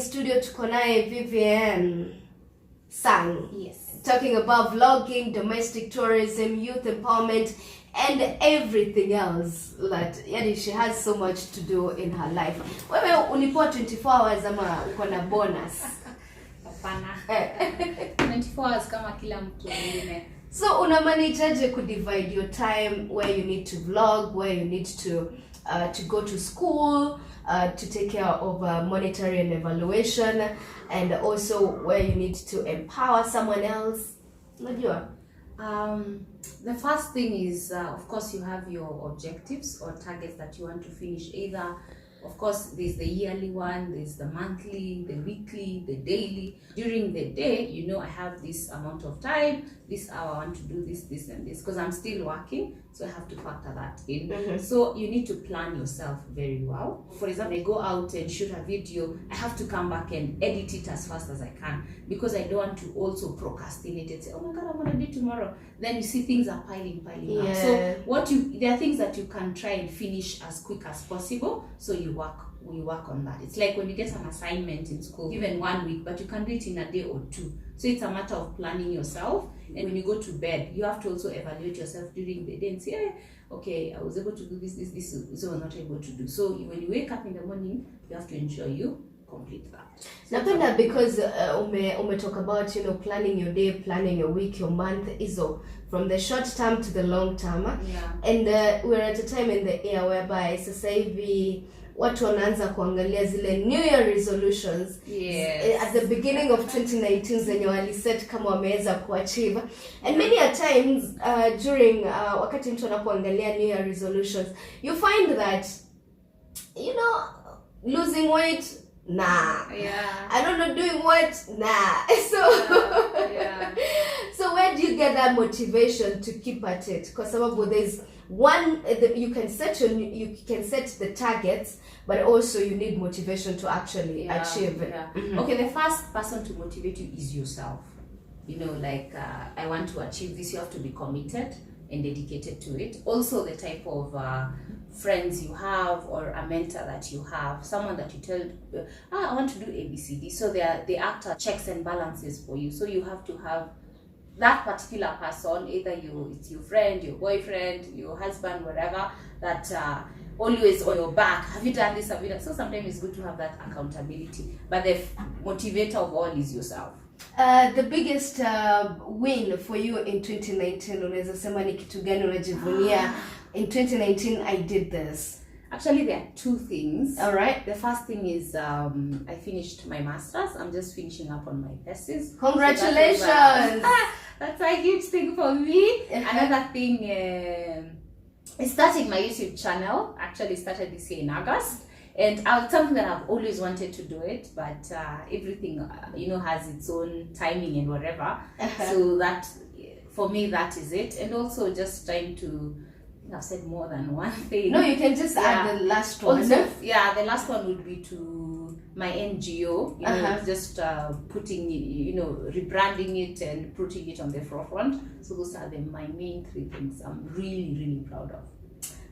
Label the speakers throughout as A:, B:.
A: studio tuko naye Vivian Sang.
B: Yes.
A: Talking about vlogging, domestic tourism, youth empowerment, and everything else. That yani she has so much to do in her life. Wewe ulipo 24 hours ama uko na bonus?
B: Hapana. 24 hours kama kila mtu mwingine.
A: So una manage to divide your time where you need to vlog, where you need to go to school, to take care of monetary and evaluation, and also where you need to empower someone else? Unajua?
B: The first thing is, of course, you have your objectives or targets that you want to finish. Either, of course, there's the yearly one, there's the monthly, the weekly, the daily. During the day, you know, I have this amount of time, this hour I want to do this, this, and this, because I'm still working, so I have to factor that in.
A: Mm-hmm.
B: So you need to plan yourself very well. For example, I go out and shoot a video, I have to come back and edit it as fast as I can, because I don't want to also procrastinate and say, oh my God, I'm going to do it tomorrow. Then you see things are piling up. So there are things that you can try and finish as quick as possible, so you work on that. It's like when you get an assignment in school, even 1 week, but you can do it in a day or two. So it's a matter of planning yourself. And when you go to bed, you have to also evaluate yourself during the day and say, hey, okay, I was able to do this, so I was not able to do. So when you wake up in the morning, you have to ensure you complete that. So
A: Napenda because ume talk about, you know, planning your day, planning your week, your month, iso from the short term to the long term.
B: Yeah.
A: And we're at a time in the year whereby sasa hivi watu wanaanza kuangalia zile New Year resolutions.
B: Yes.
A: At the beginning of 2019 zenye waliset kama wameweza kuachieve. And many a times during wakati mtu anapoangalia New Year resolutions, you find that, you know, losing weight, nah.
B: Yeah.
A: I don't know, doing what? Nah. So
B: Yeah.
A: so where do you get that motivation to keep at it? Because there's one, you can set the targets, but also you need motivation to actually achieve it.
B: Yeah.
A: Mm-hmm.
B: Okay, the first person to motivate you is yourself. You know, like I want to achieve this, you have to be committed and dedicated to it. Also the type of friends you have, or a mentor that you have, someone that you tell, I want to do ABCD. So they act as checks and balances for you. So you have to have that particular person, either it's your friend, your boyfriend, your husband, whatever, that always on your back. Have you done this? Have you done? So sometimes it's good to have that accountability. But the motivator of all is yourself.
A: The biggest win for you in 2019, unaweza sema ni kitu gani unajivunia? In 2019 I did this.
B: Actually, there are two things.
A: All right.
B: The first thing is I finished my master's. I'm just finishing up on my thesis.
A: Congratulations!
B: So that's a huge thing for me. Another thing is starting my YouTube channel. Actually started this year in August. And it's something that I've always wanted to do it, but everything, you know, has its own timing and whatever. So that, for me, that is it. And also just trying to, I've said more than one thing.
A: No, you can just add the last one.
B: Also, the last one would be to my NGO, you know, just putting, you know, rebranding it and putting it on the forefront. So those are my main three things I'm really, really proud of.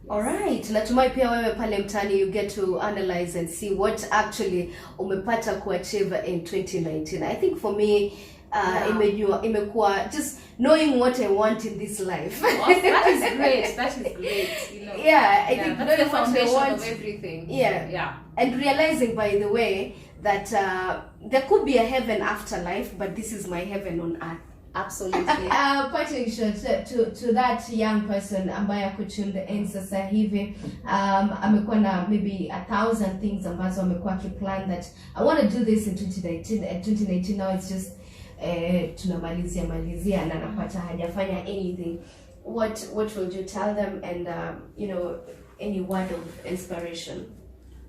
B: Yes.
A: All right. Natumai pia wewe pale mtani you get to analyze and see what actually umepata kuachieve in 2019. I think for me, imekuwa just knowing what I want in this life.
B: That is great. That is great. You know.
A: Yeah, I think
B: that's the
A: knowing what I
B: foundation
A: want
B: of everything.
A: Yeah. And realizing, by the way, that there could be a heaven afterlife, but this is my heaven on earth.
B: Absolutely.
A: Parting shot to that young person ambaye ako tune the end sasa hivi, amekuwa na maybe 1,000 things ambazo amekuwa akiplan that I want to do this in 2019. At 2019 now it's just tunamalizia na napata hajafanya anything. What would you tell them, and you know, any word of inspiration?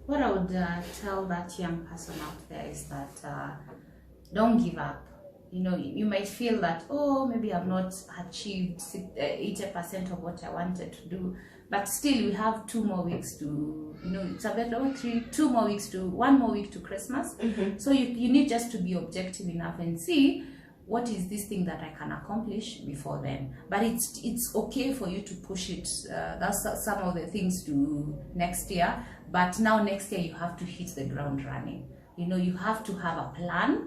B: What I would tell that young person out there is that don't give up. You know, you might feel that, oh, maybe I've not achieved 80% of what I wanted to do, but still we have 2 more weeks to, you know, it's a bit long, 1 more week to Christmas.
A: Mm-hmm.
B: So you need just to be objective enough and see what is this thing that I can accomplish before then. But it's okay for you to push it. That's some of the things to next year. But now next year you have to hit the ground running. you have to have a plan.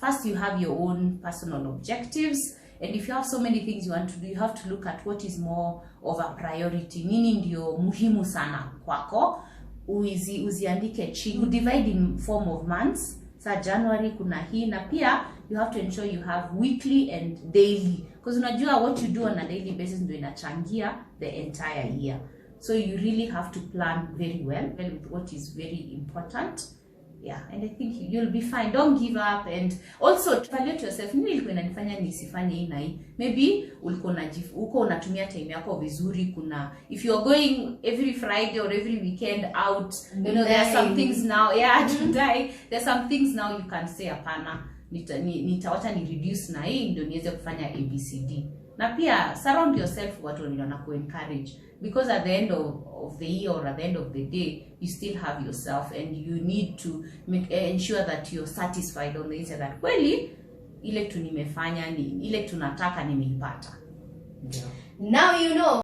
B: First, you have your own personal objectives, and if you have so many things you want to do, you have to look at what is more of a priority. Nini ndio muhimu sana kwako, uziandike chini. You divide in form of months. January kuna hii, na pia you have to ensure you have weekly and daily, because unajua what you do on a daily basis ndio inachangia the entire year. So you really have to plan very well with what is very important. Yeah, and I think you'll be fine. Don't give up, and also evaluate yourself. Nini ilikuwa inanifanya nisifanye hii na hii? Maybe uko unatumia time yako vizuri. If you are going every Friday or every weekend out, there are some things now. Yeah, today there's some things now you can say hapana, nitawacha ni reduce na hii ndio niweze kufanya ABCD. Na pia surround yourself with watu wanaku encourage, because at the end of the year or at the end of the day you still have yourself, and you need to ensure that you're satisfied on the inside, that kweli ile tu nimefanya ile tunataka nimeipata.
A: Now you know.